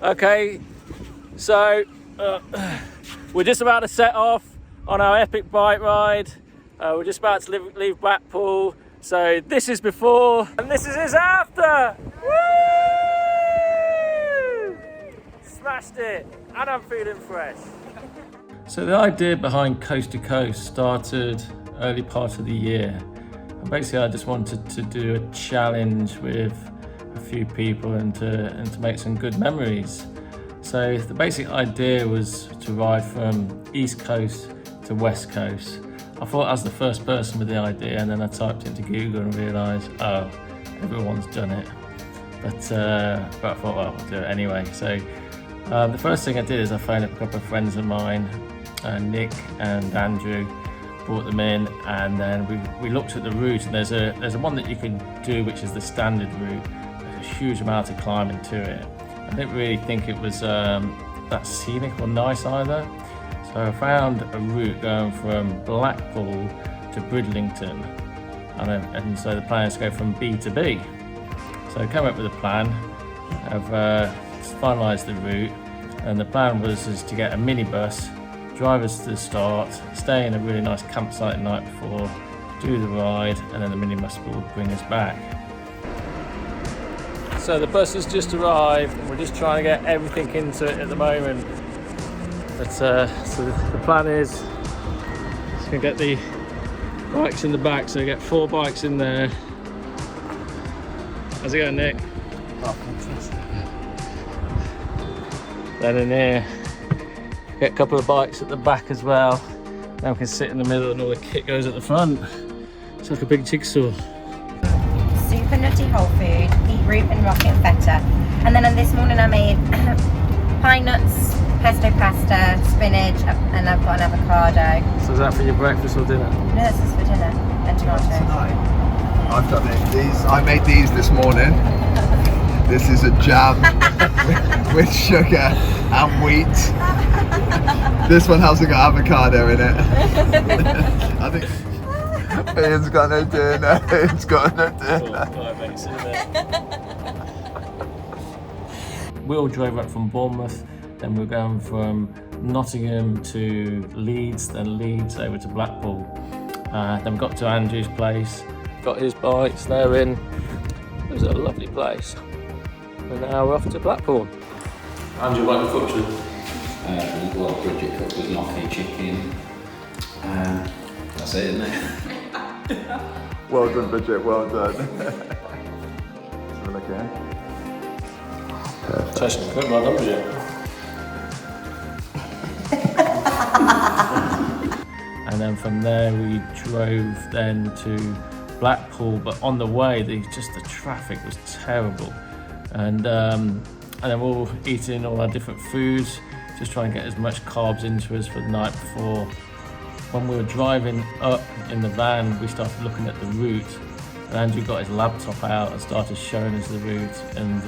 Okay, so we're just about to set off on our epic bike ride. We're just about to leave Blackpool. So this is before and this is after. Woo! Smashed it, and I'm feeling fresh. So the idea behind Coast to Coast started early part of the year. And basically I just wanted to do a challenge with a few people and to make some good memories. So the basic idea was to ride from East Coast to West Coast. I thought I was the first person with the idea, and then I typed into Google and realised, oh, everyone's done it. But I thought, well, I'll do it anyway. So the first thing I did is I phoned up a couple of friends of mine, Nick and Andrew, brought them in, and then we looked at the route, and there's a one that you can do which is the standard route. There's a huge amount of climbing to it. I didn't really think it was that scenic or nice either. So I found a route going from Blackpool to Bridlington, and so the plan is to go from B to B. So I came up with a plan. I've finalised the route, and the plan was to get a minibus, drive us to the start, stay in a really nice campsite the night before, do the ride, and then the minibus will bring us back. So the bus has just arrived, and we're just trying to get everything into it at the moment. But so the plan is to get the bikes in the back, so we get 4 bikes in there. How's it going, Nick? Oh, fantastic. Then in here, get a couple of bikes at the back as well. Then we can sit in the middle and all the kit goes at the front. It's like a big jigsaw. Super nutty whole food, beetroot and rocket feta. And then this morning I made pine nuts, pesto pasta, spinach, and I've got an avocado. So is that for your breakfast or dinner? No, this is for dinner, and tomato. Tonight, I've done it. I made these this morning. This is a jam with sugar and wheat. This one hasn't got avocado in it. I think it's got no dinner. It's got no dinner. We all drove up from Bournemouth, then we're going from Nottingham to Leeds, then Leeds over to Blackpool. Then we got to Andrew's place, got his bikes, they're in. It was a lovely place. And now we're off to Blackpool. Andrew, what you cooked with? Well, Bridget cooked with gnocchi chicken. That's it, isn't it? Well done, Bridget. Well done. Let's have a look here. Perfect. Tastes good, well done, Bridget. And then from there we drove then to Blackpool, but on the way the traffic was terrible, and then we're all eating all our different foods, just trying to get as much carbs into us for the night before. When we were driving up in the van, we started looking at the route, and Andrew got his laptop out and started showing us the route and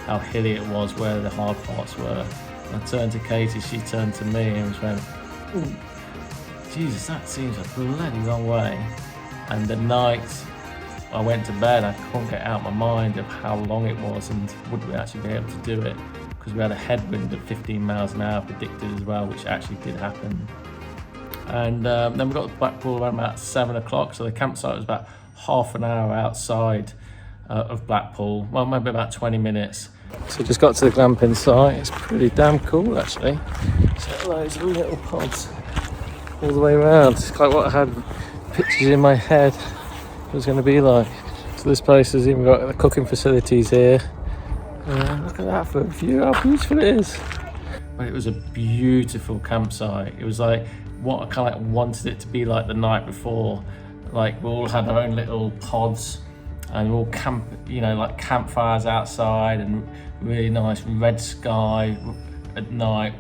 how hilly it was, where the hard parts were. And I turned to Katie, she turned to me and was going, "Ooh, Jesus, that seems a bloody long way." And the night I went to bed, I couldn't get out of my mind of how long it was and would we actually be able to do it, because we had a headwind of 15 miles an hour predicted as well, which actually did happen. And then we got to Blackpool around about 7 o'clock, so the campsite was about half an hour outside of Blackpool, well, maybe about 20 minutes. So just got to the glamping site. It's pretty damn cool actually. So loads of little pods all the way around. It's like what I had pictures in my head it was going to be like. So this place has even got the cooking facilities here. Look at that for a view, how beautiful it is. But it was a beautiful campsite. It was like what I kind of wanted it to be like the night before. Like we all had our own little pods and we all like campfires outside and really nice red sky at night.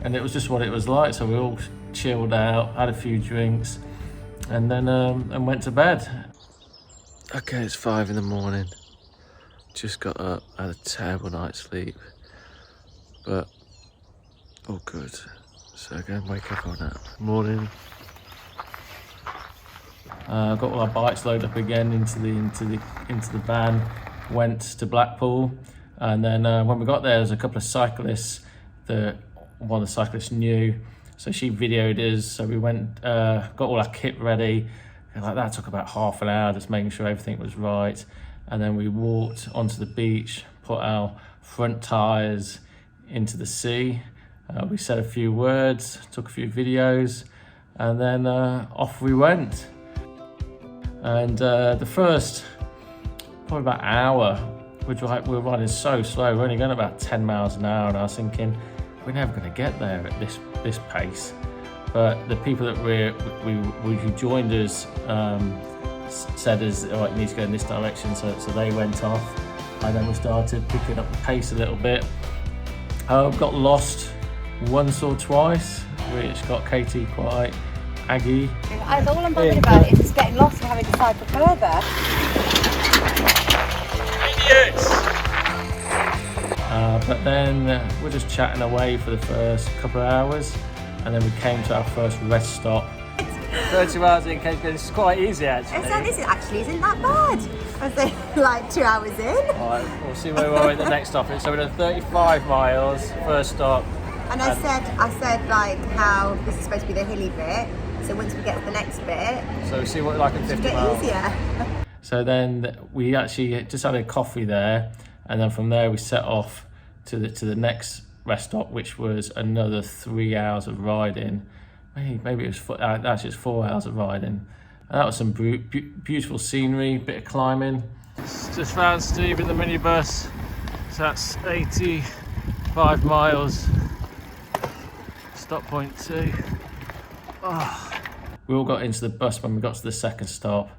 And it was just what it was like. So we all chilled out, had a few drinks, and then and went to bed. Okay, it's 5 in the morning. Just got up, had a terrible night's sleep, but all good. So go and wake up on that morning. Got all our bikes loaded up again into the van. Went to Blackpool. And then when we got there was a couple of cyclists that one of the cyclists knew, so she videoed us. So we went, got all our kit ready, and like that took about half an hour, just making sure everything was right. And then we walked onto the beach, put our front tyres into the sea. We said a few words, took a few videos, and then off we went. And the first probably about hour, we were riding so slow. We're only going about 10 miles an hour, and I was thinking we're never going to get there at this pace. But the people that who joined us said us, "All right, you need to go in this direction." So they went off, and then we started picking up the pace a little bit. Got lost once or twice, which got Katie quite aggy. All I'm bothered about is just getting lost and having to cycle further. Idiots! But then we're just chatting away for the first couple of hours, and then we came to our first rest stop. 30 miles in, this is quite easy actually. So this actually isn't that bad. I think like 2 hours in. Alright, we'll see where we are at the next stop. So we're at 35 miles, first stop. And I said like how this is supposed to be the hilly bit. So once we get to the next bit, so we see what we're like in 50 miles. Easier. So then we actually just had a coffee there, and then from there we set off to the next rest stop, which was another 3 hours of riding. Maybe it was actually it's 4 hours of riding, and that was some beautiful scenery, bit of climbing. Just found Steve in the minibus. So that's 85 miles. Stop point 2. Oh. We all got into the bus when we got to the second stop,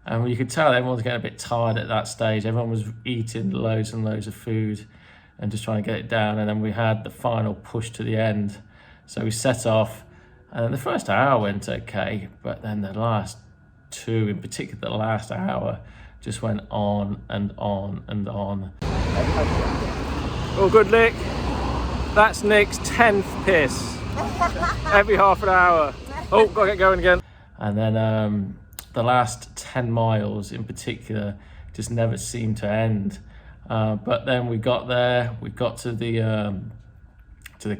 and you could tell everyone was getting a bit tired at that stage. Everyone was eating loads and loads of food and just trying to get it down, and then we had the final push to the end. So we set off, and the first hour went okay, but then the last two, in particular the last hour, just went on and on and on. Oh, good, Nick. That's Nick's 10th piss. Every half an hour. Oh, gotta get going again. And then the last 10 miles in particular just never seemed to end. But then we got there, we got to the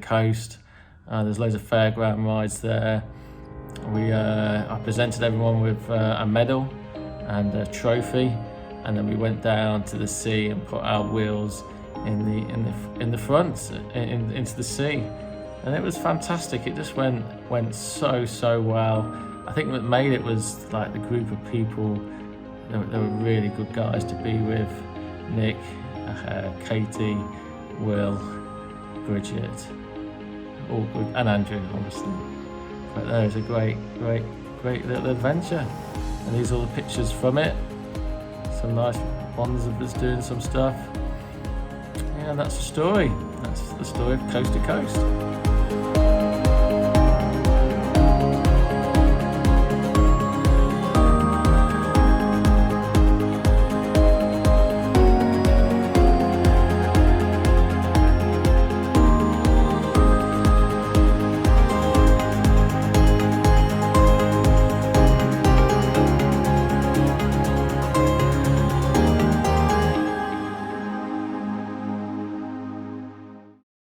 coast. There's loads of fairground rides there. I presented everyone with a medal and a trophy, and then we went down to the sea and put our wheels in the front into the sea, and it was fantastic. It just went so well. I think what made it was like the group of people. They were really good guys to be with. Nick, Katie, Will, Bridget, all good, and Andrew obviously. But it was a great little adventure, and these are all the pictures from it. Some nice ones of us doing some stuff. Yeah, that's the story. That's the story of Coast to Coast.